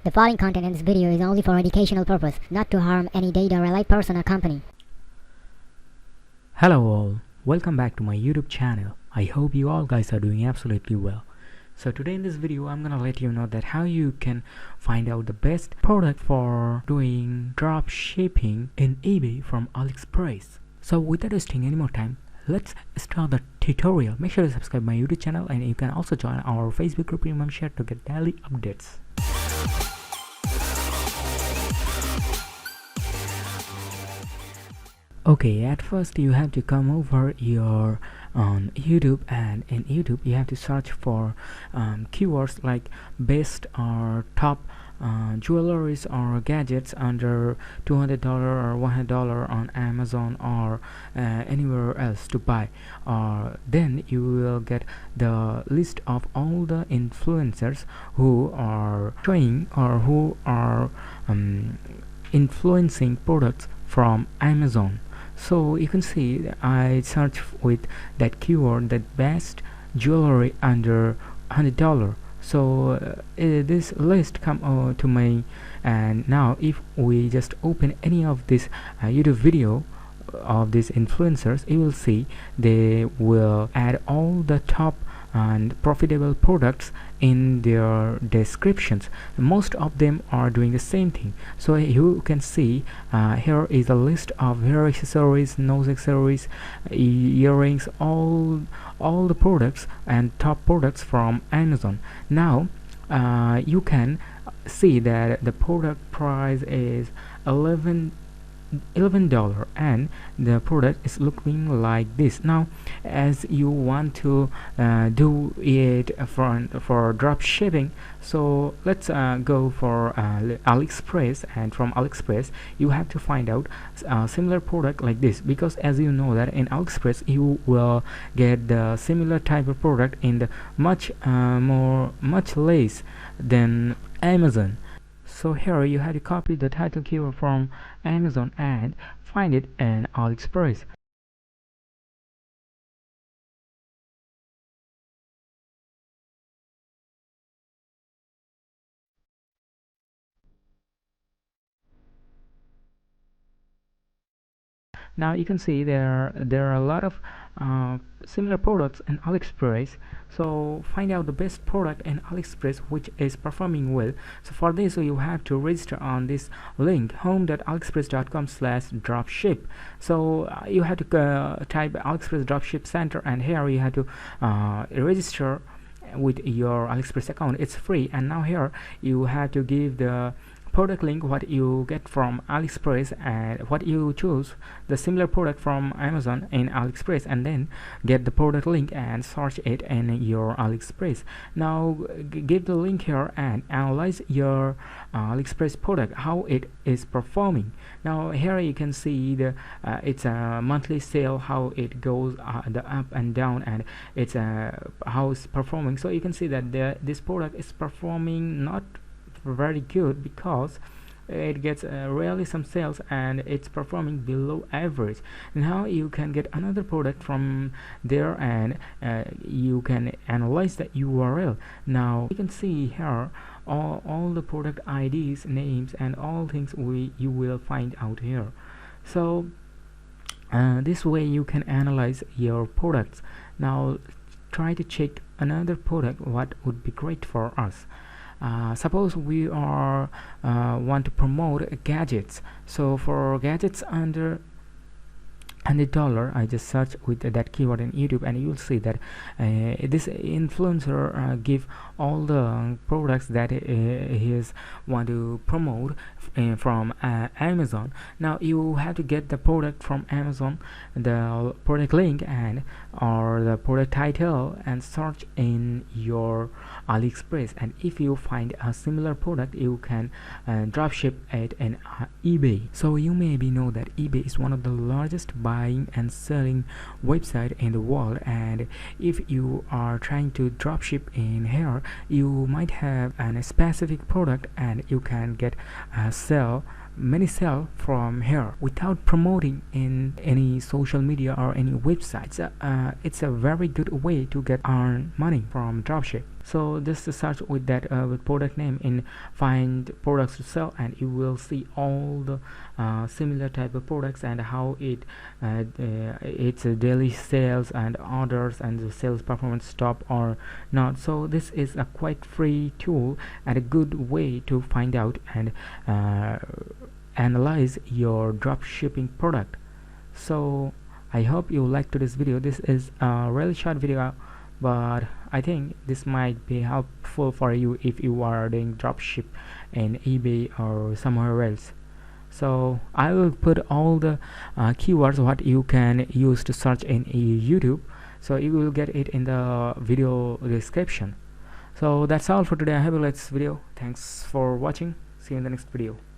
The following content in this video is only for educational purpose, not to harm any data or allied person or company. Hello all, welcome back to my YouTube channel. I hope you all guys are doing absolutely well. So today in this video I'm gonna let you know that how you can find out the best product for doing drop shipping in eBay from Aliexpress. So without wasting any more time, let's start the tutorial. Make sure to subscribe my YouTube channel, and you can also join our Facebook group Premium Share to get daily updates. Okay, at first you have to come over your on YouTube, and in YouTube you have to search for keywords like best or top jewelries or gadgets under $200 or $100 on Amazon or anywhere else to buy. Then you will get the list of all the influencers who are showing or who are influencing products from Amazon. So you can see I search with that keyword, that best jewelry under $100. So this list come to me, and now if we just open any of this YouTube video of these influencers, you will see they will add all the top and profitable products in their descriptions. Most of them are doing the same thing. So you can see here is a list of hair accessories, nose accessories, earrings, all the products and top products from Amazon. Now you can see that the product price is $11, and the product is looking like this. Now as you want to do it for drop shipping, so let's go for Aliexpress, and from Aliexpress you have to find out a similar product like this, because as you know that in Aliexpress you will get the similar type of product in the much less than Amazon. So here you have to copy the title keyword from Amazon and find it in Aliexpress. Now you can see there are a lot of similar products in Aliexpress. So find out the best product in Aliexpress which is performing well. So for this you have to register on this link, home.aliexpress.com/dropship. So you have to type Aliexpress Dropship Center, and here you have to register with your Aliexpress account. It's free, and now here you have to give the product link what you get from Aliexpress and what you choose the similar product from Amazon in Aliexpress, and then get the product link and search it in your Aliexpress. Now give the link here and analyze your Aliexpress product, how it is performing. Now here you can see the it's a monthly sale, how it goes the up and down, and it's how it's performing. So you can see that this product is performing not very good, because it gets rarely some sales and it's performing below average. Now you can get another product from there, and you can analyze the URL. Now you can see here all the product IDs, names, and all things you will find out here. So this way you can analyze your products. Now try to check another product what would be great for us. Suppose we are want to promote gadgets. So for gadgets under $100, I just search with that keyword in YouTube, and you'll see that this influencer give all the products that he is want to promote from Amazon. Now you have to get the product from Amazon, the product link and or the product title, and search in your Aliexpress, and if you find a similar product you can dropship it in eBay. So you maybe know that eBay is one of the largest buying and selling website in the world, and if you are trying to dropship in here, you might have a specific product and you can get sell many sell from here without promoting in any social media or any websites. It's a very good way to get earn money from dropship. So just to search with that with product name in find products to sell, and you will see all the similar type of products and how its daily sales and orders and the sales performance stop or not. So this is a quite free tool and a good way to find out and analyze your drop shipping product. So I hope you liked this video. This is a really short video, but I think this might be helpful for you if you are doing dropship in eBay or somewhere else. So I will put all the keywords what you can use to search in YouTube, so you will get it in the video description. So that's all for today. I have a next video. Thanks for watching. See you in the next video.